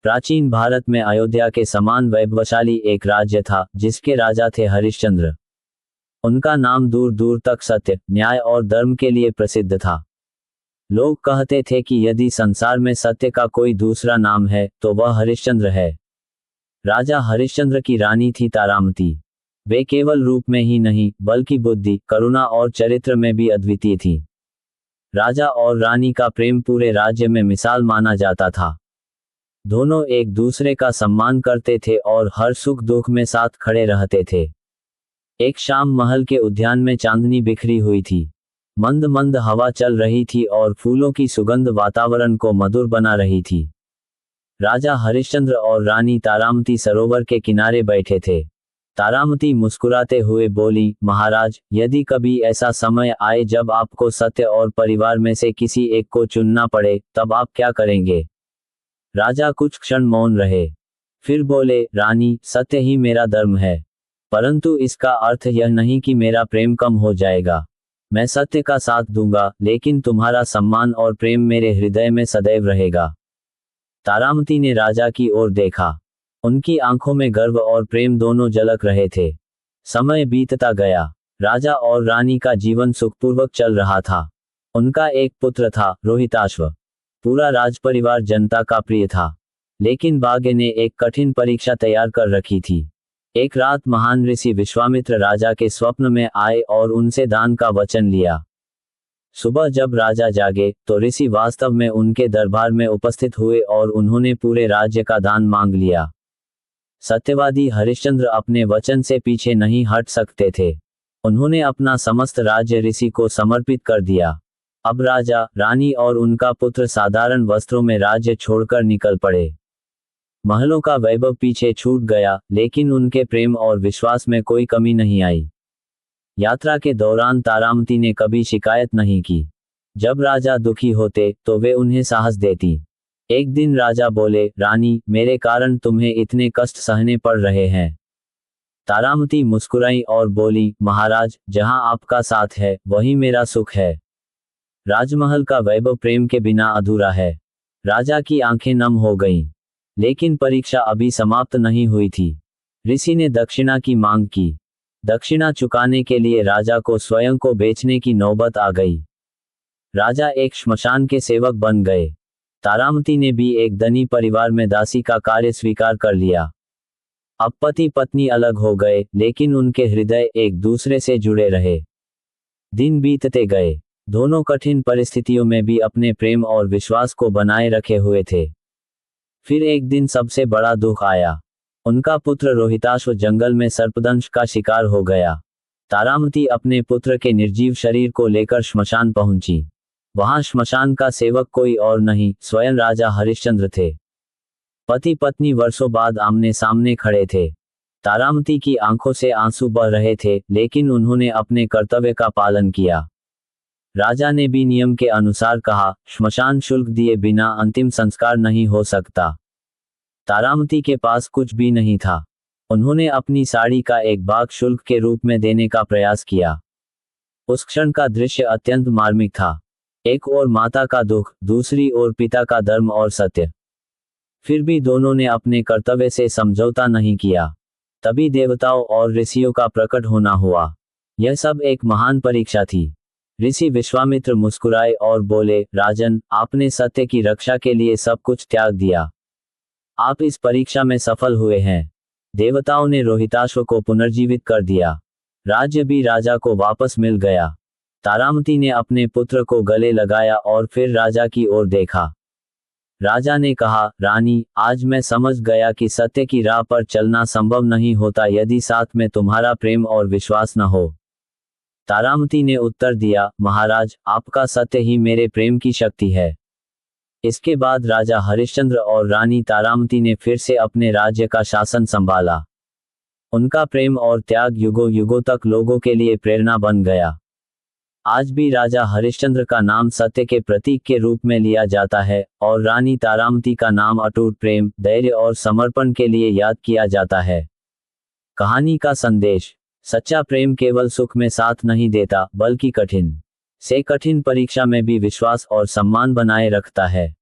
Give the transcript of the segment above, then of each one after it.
प्राचीन भारत में अयोध्या के समान वैभवशाली एक राज्य था जिसके राजा थे हरिश्चंद्र। उनका नाम दूर दूर तक सत्य, न्याय और धर्म के लिए प्रसिद्ध था। लोग कहते थे कि यदि संसार में सत्य का कोई दूसरा नाम है तो वह हरिश्चंद्र है। राजा हरिश्चंद्र की रानी थी तारामती। वे केवल रूप में ही नहीं बल्कि बुद्धि, करुणा और चरित्र में भी अद्वितीय थी। राजा और रानी का प्रेम पूरे राज्य में मिसाल माना जाता था। दोनों एक दूसरे का सम्मान करते थे और हर सुख दुख में साथ खड़े रहते थे। एक शाम महल के उद्यान में चांदनी बिखरी हुई थी। मंद मंद हवा चल रही थी और फूलों की सुगंध वातावरण को मधुर बना रही थी। राजा हरिश्चंद्र और रानी तारामती सरोवर के किनारे बैठे थे। तारामती मुस्कुराते हुए बोली, महाराज, यदि कभी ऐसा समय आए जब आपको सत्य और परिवार में से किसी एक को चुनना पड़े, तब आप क्या करेंगे? राजा कुछ क्षण मौन रहे, फिर बोले, रानी, सत्य ही मेरा धर्म है, परंतु इसका अर्थ यह नहीं कि मेरा प्रेम कम हो जाएगा। मैं सत्य का साथ दूंगा, लेकिन तुम्हारा सम्मान और प्रेम मेरे हृदय में सदैव रहेगा। तारामती ने राजा की ओर देखा। उनकी आंखों में गर्व और प्रेम दोनों झलक रहे थे। समय बीतता गया। राजा और रानी का जीवन सुखपूर्वक चल रहा था। उनका एक पुत्र था, रोहिताश्व। पूरा राजपरिवार जनता का प्रिय था। लेकिन भाग्य ने एक कठिन परीक्षा तैयार कर रखी थी। एक रात महान ऋषि विश्वामित्र राजा के स्वप्न में आए और उनसे दान का वचन लिया। सुबह जब राजा जागे तो ऋषि वास्तव में उनके दरबार में उपस्थित हुए और उन्होंने पूरे राज्य का दान मांग लिया। सत्यवादी हरिश्चंद्र अपने वचन से पीछे नहीं हट सकते थे। उन्होंने अपना समस्त राज्य ऋषि को समर्पित कर दिया। अब राजा, रानी और उनका पुत्र साधारण वस्त्रों में राज्य छोड़कर निकल पड़े। महलों का वैभव पीछे छूट गया, लेकिन उनके प्रेम और विश्वास में कोई कमी नहीं आई। यात्रा के दौरान तारामती ने कभी शिकायत नहीं की। जब राजा दुखी होते तो वे उन्हें साहस देती। एक दिन राजा बोले, रानी, मेरे कारण तुम्हें इतने कष्ट सहने पड़ रहे हैं। तारामती मुस्कुराई और बोली, महाराज, जहां आपका साथ है वहीं मेरा सुख है। राजमहल का वैभव प्रेम के बिना अधूरा है। राजा की आंखें नम हो गईं। लेकिन परीक्षा अभी समाप्त नहीं हुई थी। ऋषि ने दक्षिणा की मांग की। दक्षिणा चुकाने के लिए राजा को स्वयं को बेचने की नौबत आ गई। राजा एक श्मशान के सेवक बन गए। तारामती ने भी एक धनी परिवार में दासी का कार्य स्वीकार कर लिया। अब पति पत्नी अलग हो गए, लेकिन उनके हृदय एक दूसरे से जुड़े रहे। दिन बीतते गए। दोनों कठिन परिस्थितियों में भी अपने प्रेम और विश्वास को बनाए रखे हुए थे। फिर एक दिन सबसे बड़ा दुख आया। उनका पुत्र रोहिताश्व जंगल में सर्पदंश का शिकार हो गया। तारामती अपने पुत्र के निर्जीव शरीर को लेकर श्मशान पहुंची। वहां श्मशान का सेवक कोई और नहीं, स्वयं राजा हरिश्चंद्र थे। पति पत्नी वर्षों बाद आमने सामने खड़े थे। तारामती की आंखों से आंसू बह रहे थे, लेकिन उन्होंने अपने कर्तव्य का पालन किया। राजा ने भी नियम के अनुसार कहा, श्मशान शुल्क दिए बिना अंतिम संस्कार नहीं हो सकता। तारामती के पास कुछ भी नहीं था। उन्होंने अपनी साड़ी का एक भाग शुल्क के रूप में देने का प्रयास किया। उस क्षण का दृश्य अत्यंत मार्मिक था। एक ओर माता का दुख, दूसरी ओर पिता का धर्म और सत्य। फिर भी दोनों ने अपने कर्तव्य से समझौता नहीं किया। तभी देवताओं और ऋषियों का प्रकट होना हुआ। यह सब एक महान परीक्षा थी। ऋषि विश्वामित्र मुस्कुराए और बोले, राजन, आपने सत्य की रक्षा के लिए सब कुछ त्याग दिया। आप इस परीक्षा में सफल हुए हैं। देवताओं ने रोहिताश्व को पुनर्जीवित कर दिया। राज्य भी राजा को वापस मिल गया। तारामती ने अपने पुत्र को गले लगाया और फिर राजा की ओर देखा। राजा ने कहा, रानी, आज मैं समझ गया कि सत्य की राह पर चलना संभव नहीं होता यदि साथ में तुम्हारा प्रेम और विश्वास न हो। तारामती ने उत्तर दिया, महाराज, आपका सत्य ही मेरे प्रेम की शक्ति है। इसके बाद राजा हरिश्चंद्र और रानी तारामती ने फिर से अपने राज्य का शासन संभाला। उनका प्रेम और त्याग युगों युगों तक लोगों के लिए प्रेरणा बन गया। आज भी राजा हरिश्चंद्र का नाम सत्य के प्रतीक के रूप में लिया जाता है और रानी तारामती का नाम अटूट प्रेम, धैर्य और समर्पण के लिए याद किया जाता है। कहानी का संदेश: सच्चा प्रेम केवल सुख में साथ नहीं देता, बल्कि कठिन से कठिन परीक्षा में भी विश्वास और सम्मान बनाए रखता है।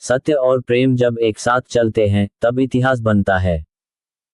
सत्य और प्रेम जब एक साथ चलते हैं तब इतिहास बनता है।